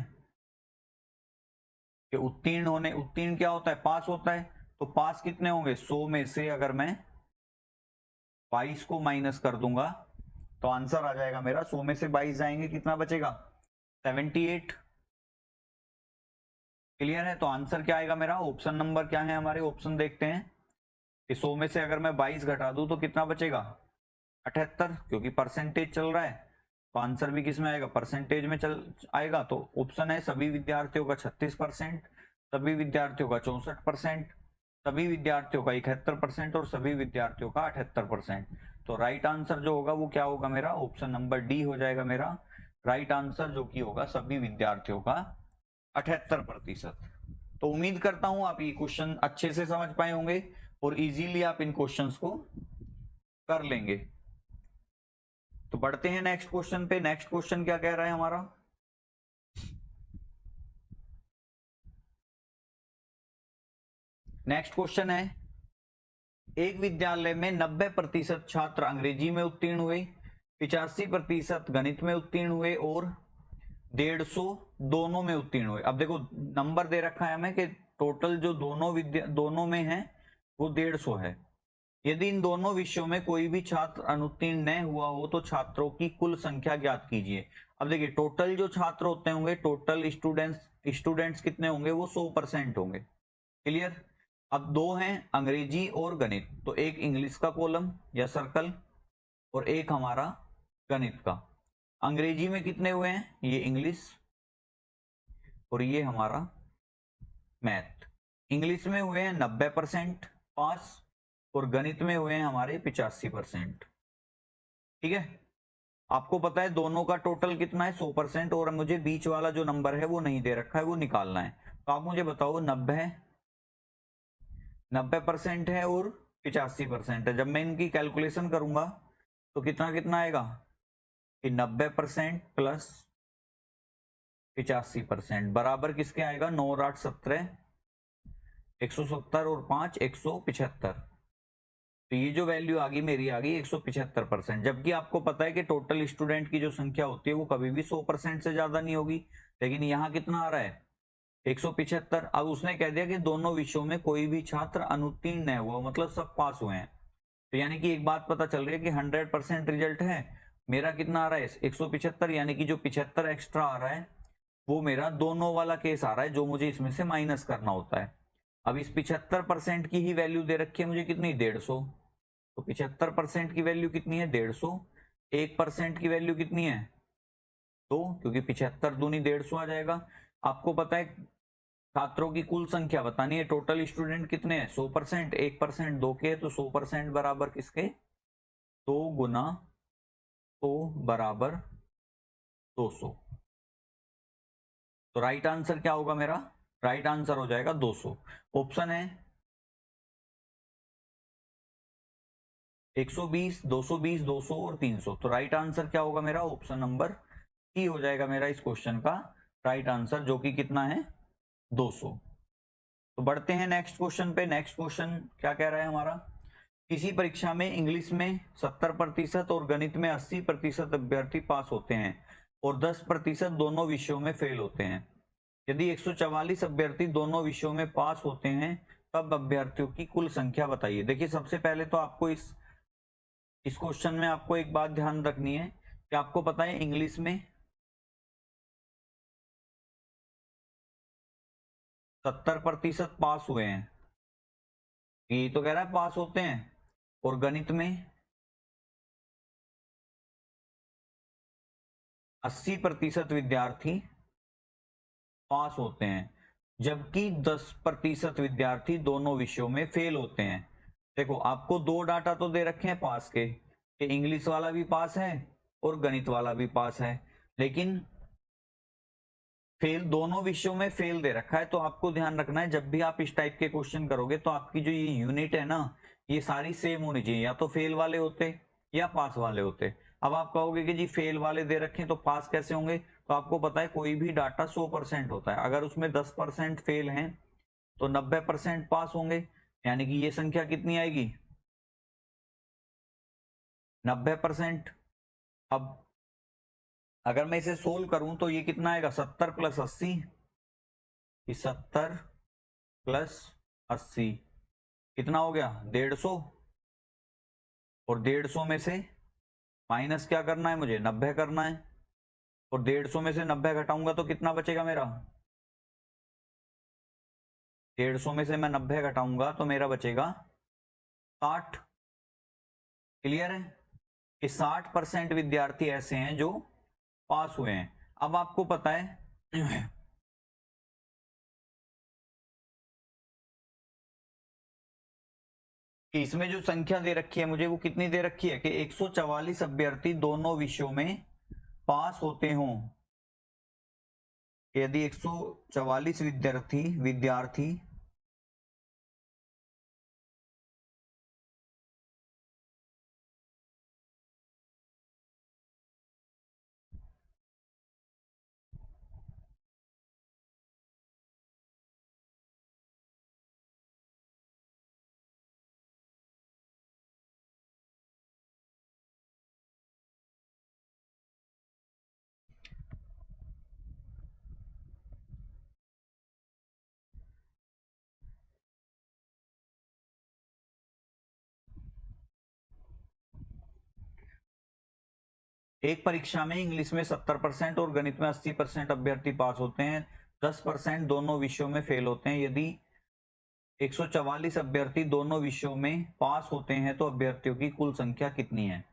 कि उत्तीर्ण होने, उत्तीर्ण क्या होता है पास होता है, तो पास कितने होंगे 100 में से अगर मैं 22 को माइनस कर दूंगा तो आंसर आ जाएगा मेरा 100 में से 22 जाएंगे कितना बचेगा 78। क्लियर है। तो आंसर क्या आएगा मेरा, ऑप्शन नंबर क्या है हमारे, ऑप्शन देखते हैं कि 100 में से अगर मैं 22 घटा दूं तो कितना बचेगा 78, क्योंकि परसेंटेज चल रहा है तो आंसर भी किस में आएगा परसेंटेज में चल आएगा। तो ऑप्शन है सभी विद्यार्थियों का 36%, सभी विद्यार्थियों का 64%, सभी विद्यार्थियों का 71% और सभी विद्यार्थियों का 78%। तो राइट आंसर जो होगा वो क्या होगा मेरा, ऑप्शन नंबर डी हो जाएगा मेरा राइट आंसर, जो कि होगा सभी विद्यार्थियों का 78%। तो उम्मीद करता हूं आप ये क्वेश्चन अच्छे से समझ पाए होंगे और इजीली आप इन क्वेश्चंस को कर लेंगे। तो बढ़ते हैं नेक्स्ट क्वेश्चन पे। नेक्स्ट क्वेश्चन क्या कह रहा है हमारा, नेक्स्ट क्वेश्चन है एक विद्यालय में 90% छात्र अंग्रेजी में उत्तीर्ण हुए, 85% गणित में उत्तीर्ण हुए और 150 दोनों में उत्तीर्ण हुए। अब देखो नंबर दे रखा है हमें कि टोटल जो दोनों में है वो 150 है। यदि इन दोनों विषयों में कोई भी छात्र अनुत्तीर्ण न हुआ हो तो छात्रों की कुल संख्या ज्ञात कीजिए। अब देखिए टोटल जो छात्र होते होंगे, टोटल स्टूडेंट्स कितने होंगे, वो 100% होंगे। क्लियर। अब दो हैं अंग्रेजी और गणित, तो एक इंग्लिश का कॉलम या सर्कल और एक हमारा गणित का। अंग्रेजी में कितने हुए हैं, ये इंग्लिश और ये हमारा मैथ। इंग्लिश में हुए हैं 90% पास और गणित में हुए हैं हमारे 85%। ठीक है। आपको पता है दोनों का टोटल कितना है 100%, और मुझे बीच वाला जो नंबर है वो नहीं दे रखा है, वो निकालना है। तो आप मुझे बताओ 90% है और 85% है। जब मैं इनकी कैलकुलेशन करूंगा तो कितना कितना आएगा कि 90% प्लस 85% बराबर किसके आएगा, 9 और 8 17, 170 और 5 175। तो ये जो वैल्यू आ गई मेरी आ गई 175%। जबकि आपको पता है कि टोटल स्टूडेंट की जो संख्या होती है वो कभी भी 100% से ज्यादा नहीं होगी, लेकिन यहाँ कितना आ रहा है 175। अब उसने कह दिया कि दोनों विषयों में कोई भी छात्र अनुत्तीर्ण नहीं हुआ, मतलब सब पास हुए हैं। तो यानी कि एक बात पता चल रही है कि 100% रिजल्ट है। मेरा कितना आ रहा है 175, यानी कि जो 75 एक्स्ट्रा आ रहा है वो मेरा दोनों वाला केस आ रहा है, जो मुझे इसमें से माइनस करना होता है। अब इस 75% की ही वैल्यू दे रखी है मुझे कितनी, 150। तो 75% की वैल्यू कितनी है 150। 1% की वैल्यू कितनी है 2, क्योंकि 75 दूनी 150 आ जाएगा। आपको पता है छात्रों की कुल संख्या बतानी है, टोटल स्टूडेंट कितने हैं 100%, 1% 2 के है, तो 100% बराबर किसके 2 गुना 100 बराबर 200। तो राइट आंसर क्या होगा मेरा, राइट आंसर हो जाएगा 200। ऑप्शन है 120, 220, 200 और 300। तो राइट आंसर क्या होगा मेरा, ऑप्शन नंबर सी हो जाएगा मेरा इस क्वेश्चन का राइट आंसर, जो कि कितना है 200। तो बढ़ते हैं नेक्स्ट क्वेश्चन पे। नेक्स्ट क्वेश्चन क्या कह रहा है हमारा, किसी परीक्षा में इंग्लिश में 70% और गणित में 80% अभ्यर्थी पास होते हैं और 10% दोनों विषयों में फेल होते हैं। यदि 144 अभ्यर्थी दोनों विषयों में पास होते हैं तब अभ्यर्थियों की कुल संख्या बताइए। देखिए सबसे पहले तो आपको इस क्वेश्चन में आपको एक बात ध्यान रखनी है कि आपको पता है इंग्लिश में 70% पास हुए हैं, ये तो कह रहा है पास होते हैं, और गणित में 80% विद्यार्थी पास होते हैं, जबकि 10% विद्यार्थी दोनों विषयों में फेल होते हैं। देखो आपको दो डाटा तो दे रखे हैं पास के, कि इंग्लिश वाला भी पास है और गणित वाला भी पास है, लेकिन फेल दोनों विषयों में फेल दे रखा है। तो आपको ध्यान रखना है जब भी आप इस टाइप के क्वेश्चन करोगे तो आपकी जो ये यूनिट है ना, ये सारी सेम होनी चाहिए, या तो फेल वाले होते या पास वाले होते। अब आप कहोगे कि जी फेल वाले दे रखे हैं तो पास कैसे होंगे, तो आपको पता है कोई भी डाटा 100% होता है, अगर उसमें 10% फेल हैं तो 90% पास होंगे, यानी कि ये संख्या कितनी आएगी 90%। अब अगर मैं इसे सोल्व करूं तो ये कितना आएगा 70 प्लस 80, 70 प्लस 80 कितना हो गया 150, और 150 में से माइनस क्या करना है मुझे 90 करना है, और 150 में से 90 घटाऊंगा तो कितना बचेगा मेरा, 150 में से मैं 90 घटाऊंगा तो मेरा बचेगा 60। क्लियर है कि 60% विद्यार्थी ऐसे हैं जो पास हुए हैं। अब आपको पता है कि इसमें जो संख्या दे रखी है मुझे वो कितनी दे रखी है कि 144 अभ्यर्थी दोनों विषयों में पास होते हों। यदि 144 विद्यार्थी एक परीक्षा में इंग्लिश में 70% और गणित में 80% अभ्यर्थी पास होते हैं, 10% दोनों विषयों में फेल होते हैं। यदि 144 अभ्यर्थी दोनों विषयों में पास होते हैं तो अभ्यर्थियों की कुल संख्या कितनी है।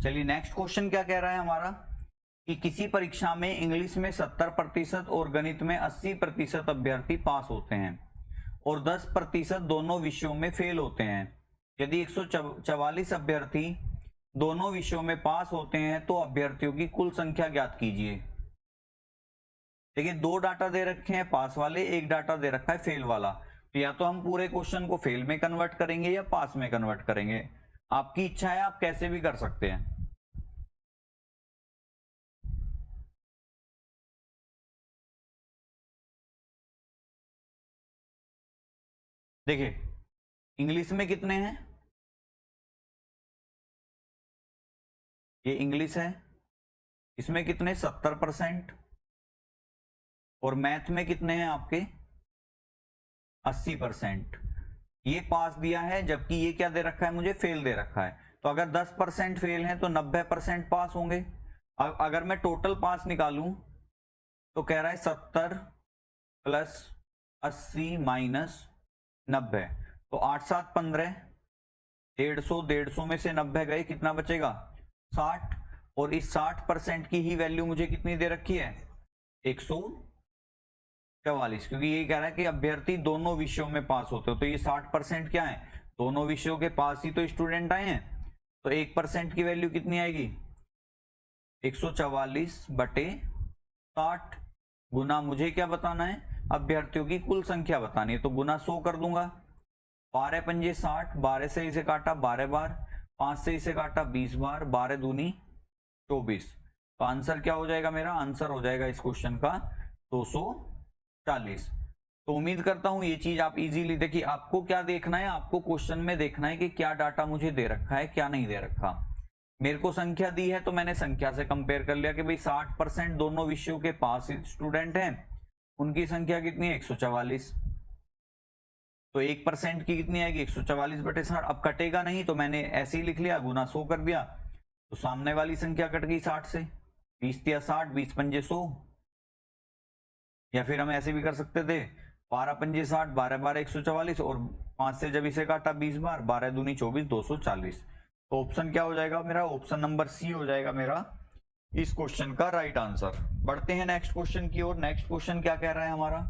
चलिए नेक्स्ट क्वेश्चन क्या कह रहा है हमारा कि किसी परीक्षा में इंग्लिश में 70% और गणित में 80% अभ्यर्थी पास होते हैं और 10% दोनों विषयों में फेल होते हैं। यदि 144 अभ्यर्थी दोनों विषयों में पास होते हैं तो अभ्यर्थियों की कुल संख्या ज्ञात कीजिए। देखिए, दो डाटा दे रखे हैं पास वाले, एक डाटा दे रखा है फेल वाला। तो या तो हम पूरे क्वेश्चन को फेल में कन्वर्ट करेंगे या पास में कन्वर्ट करेंगे, आपकी इच्छा है, आप कैसे भी कर सकते हैं। देखिए, इंग्लिश में कितने हैं, ये इंग्लिश है, इसमें कितने 70% और मैथ में कितने हैं आपके 80%। ये पास दिया है, जबकि ये क्या दे रखा है मुझे, फेल दे रखा है। तो अगर 10% फेल है तो 90% पास होंगे। अगर मैं टोटल पास निकालूं तो कह रहा है 70 प्लस 80 माइनस 90, तो 8 7 15, 150 में से 90 गए, कितना बचेगा 60। और इस 60% की ही वैल्यू मुझे कितनी दे रखी है 144, क्योंकि ये कह रहा है कि अभ्यर्थी दोनों विषयों में पास होते हो, तो ये 60% क्या है, दोनों विषयों के पास ही तो स्टूडेंट आए हैं। तो 1% की वैल्यू कितनी आएगी 144/60 गुना, मुझे क्या बताना है, अभ्यर्थियों की कुल संख्या बतानी है, तो गुना 100 कर दूंगा। 12 पंजे 60, 12 से इसे काटा 12 बार, 5 से इसे काटा 20 बार, 12 दूनी 24। तो आंसर क्या हो जाएगा मेरा, आंसर हो जाएगा इस क्वेश्चन का 240। तो उम्मीद करता हूं ये चीज आप इजीली, देखिए आपको क्या देखना है, आपको क्वेश्चन में देखना है कि क्या डाटा मुझे दे रखा है क्या नहीं दे रखा। मेरे को संख्या दी है तो मैंने संख्या से कंपेयर कर लिया कि भाई 60% दोनों विषयों के पास स्टूडेंट हैं, उनकी संख्या कितनी है 144। तो 1% की कितनी आएगी 144/60। अब कटेगा नहीं तो मैंने ऐसे ही लिख लिया, गुना 100 कर दिया, तो सामने वाली संख्या कट गई 60 से, 20 या 60, 20 पंजे 100। या फिर हम ऐसे भी कर सकते थे, 12 पंजे 60, 12 12 144, और 5 से जब इसे काटा 20 बार, 12 दूनी 24, 240। तो ऑप्शन क्या हो जाएगा मेरा, ऑप्शन नंबर सी हो जाएगा मेरा इस क्वेश्चन का राइट आंसर। बढ़ते हैं नेक्स्ट क्वेश्चन की ओर। नेक्स्ट क्वेश्चन क्या कह रहा है हमारा,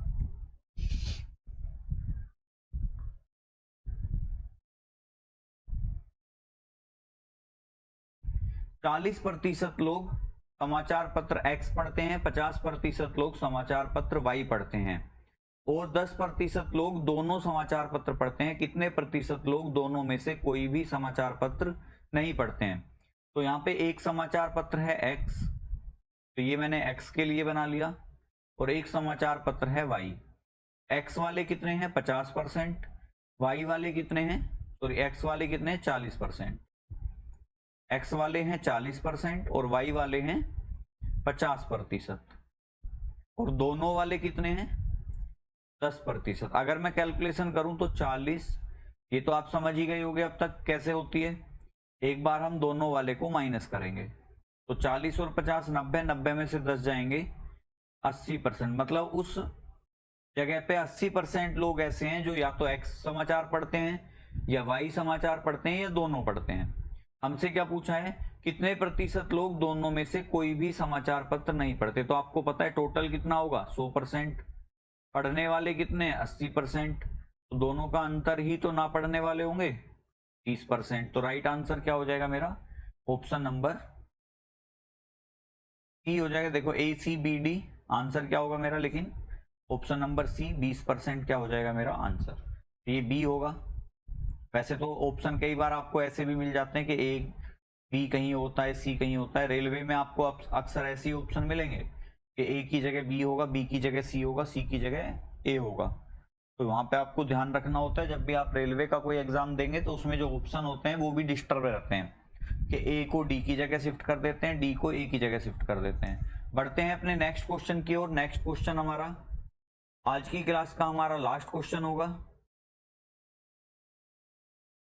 40% लोग समाचार पत्र X पढ़ते हैं, 50% लोग समाचार पत्र Y पढ़ते हैं और 10% लोग दोनों समाचार पत्र पढ़ते हैं। कितने प्रतिशत लोग दोनों में से कोई भी समाचार पत्र नहीं पढ़ते हैं। तो यहाँ पे एक समाचार पत्र है X, तो ये मैंने X के लिए बना लिया, और एक समाचार पत्र है Y। X वाले कितने हैं 50%, Y वाले कितने हैं, सॉरी X वाले कितने हैं 40%। X वाले हैं 40% और Y वाले हैं 50%, और दोनों वाले कितने हैं 10%। अगर मैं कैलकुलेशन करूं तो 40, ये तो आप समझ ही गए होंगे अब तक कैसे होती है। एक बार हम दोनों वाले को माइनस करेंगे, तो 40 और 50 90, 90 में से 10 जाएंगे 80%। मतलब उस जगह पे 80% लोग ऐसे हैं जो या तो X समाचार पढ़ते हैं या Y समाचार पढ़ते हैं या दोनों पढ़ते हैं। हमसे क्या पूछा है, कितने प्रतिशत लोग दोनों में से कोई भी समाचार पत्र नहीं पढ़ते। तो आपको पता है टोटल कितना होगा 100%, पढ़ने वाले कितने 80%, तो दोनों का अंतर ही तो ना पढ़ने वाले होंगे 30%। तो राइट आंसर क्या हो जाएगा मेरा, ऑप्शन नंबर सी हो जाएगा। देखो ACBD आंसर क्या होगा मेरा, लेकिन ऑप्शन नंबर सी 20% क्या हो जाएगा मेरा आंसर, ये बी होगा। वैसे तो ऑप्शन कई बार आपको ऐसे भी मिल जाते हैं कि ए बी कहीं होता है सी कहीं होता है। रेलवे में आपको अक्सर ऐसे ऑप्शन मिलेंगे कि ए की जगह बी होगा, बी की जगह सी होगा, सी की जगह ए होगा। तो वहां पे आपको ध्यान रखना होता है जब भी आप रेलवे का कोई एग्जाम देंगे तो उसमें जो ऑप्शन होते हैं वो भी डिस्टर्ब रहते हैं कि ए को डी की जगह शिफ्ट कर देते हैं, डी को ए की जगह शिफ्ट कर देते हैं। बढ़ते हैं अपने नेक्स्ट क्वेश्चन की ओर। नेक्स्ट क्वेश्चन हमारा आज की क्लास का हमारा लास्ट क्वेश्चन होगा।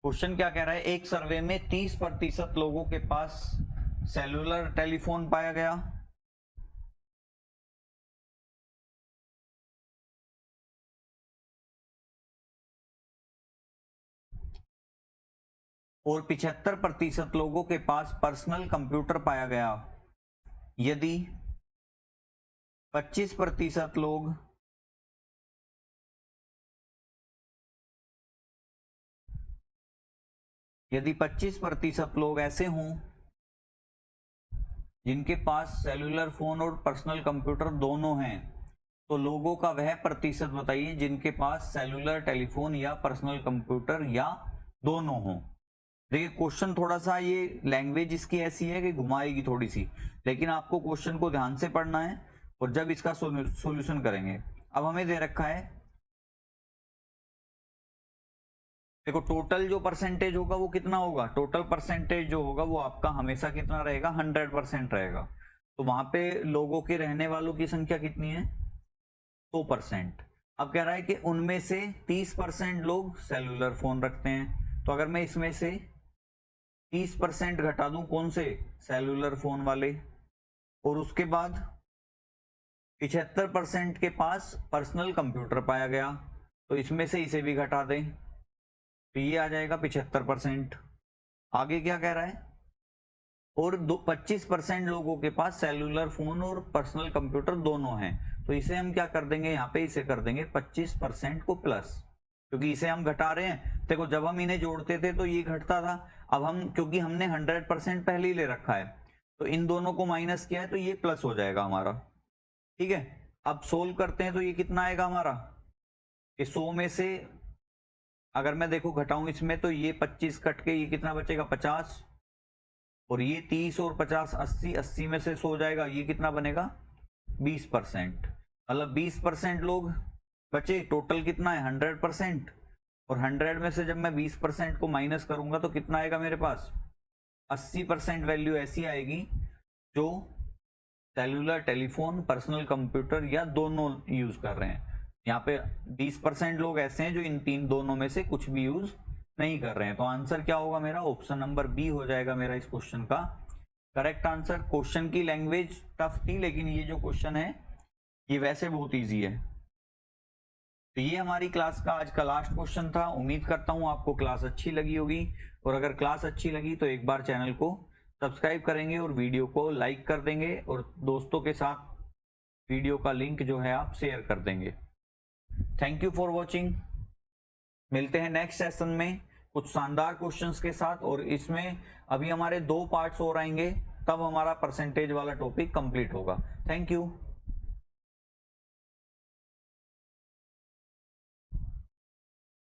क्वेश्चन क्या कह रहा है, एक सर्वे में 30% लोगों के पास सेलुलर टेलीफोन पाया गया और 75% लोगों के पास पर्सनल कंप्यूटर पाया गया। यदि 25% लोग यदि 25% लोग ऐसे हों जिनके पास सेलुलर फोन और पर्सनल कंप्यूटर दोनों हैं, तो लोगों का वह प्रतिशत बताइए जिनके पास सेलुलर टेलीफोन या पर्सनल कंप्यूटर या दोनों हों। देखिए क्वेश्चन थोड़ा सा ये लैंग्वेज इसकी ऐसी है कि घुमाएगी थोड़ी सी, लेकिन आपको क्वेश्चन को ध्यान से पढ़ना है और जब इसका सॉल्यूशन करेंगे। अब हमें दे रखा है, देखो टोटल जो परसेंटेज होगा वो कितना होगा, टोटल परसेंटेज जो होगा वो आपका हमेशा कितना रहेगा, 100% रहेगा। तो वहां पे लोगों के रहने वालों की संख्या कितनी है, 100%। अब कह रहा है कि उनमें से 30% लोग सेलुलर फोन रखते हैं। तो अगर मैं इसमें से 30% घटा दूं, कौन से, सेलुलर फोन वाले, और उसके बाद 75% के पास पर्सनल कंप्यूटर पाया गया, तो इसमें से इसे भी घटा दें, तो ये आ जाएगा 75%। आगे क्या कह रहा है, और 25% लोगों के पास सेलुलर फोन और पर्सनल कंप्यूटर दोनों हैं, तो इसे हम क्या कर देंगे, यहाँ पे इसे कर देंगे 25% को प्लस, क्योंकि इसे हम घटा रहे हैं। देखो जब हम इन्हें जोड़ते थे तो ये घटता था, अब हम क्योंकि हमने 100% पहले ही ले रखा है तो इन दोनों को माइनस किया है, तो ये प्लस हो जाएगा हमारा। ठीक है, अब सोल्व करते हैं तो ये कितना आएगा हमारा, ये 100 में से अगर मैं देखो घटाऊं इसमें, तो ये 25 कट के ये कितना बचेगा, 50, और ये 30 और 50 80, 80 में से 100 जाएगा, ये कितना बनेगा 20%। मतलब 20% लोग बचे, टोटल कितना है 100%, और 100 में से जब मैं 20% को माइनस करूंगा तो कितना आएगा मेरे पास, 80% वैल्यू ऐसी आएगी जो सेलुलर टेलीफोन, पर्सनल कंप्यूटर या दोनों यूज कर रहे हैं। यहाँ पे 20% लोग ऐसे हैं जो इन दोनों में से कुछ भी यूज नहीं कर रहे हैं। तो आंसर क्या होगा मेरा, ऑप्शन नंबर बी हो जाएगा मेरा इस क्वेश्चन का करेक्ट आंसर। क्वेश्चन की लैंग्वेज टफ थी, लेकिन ये जो क्वेश्चन है ये वैसे बहुत इजी है। तो ये हमारी क्लास का आज का लास्ट क्वेश्चन था। उम्मीद करता हूँ आपको क्लास अच्छी लगी होगी, और अगर क्लास अच्छी लगी तो एक बार चैनल को सब्सक्राइब करेंगे और वीडियो को लाइक कर देंगे, और दोस्तों के साथ वीडियो का लिंक जो है आप शेयर कर देंगे। Thank you for watching. मिलते हैं नेक्स्ट सेशन में कुछ शानदार क्वेश्चंस के साथ, और इसमें अभी हमारे 2 पार्ट्स और आएंगे, तब हमारा परसेंटेज वाला टॉपिक कंप्लीट होगा। Thank you.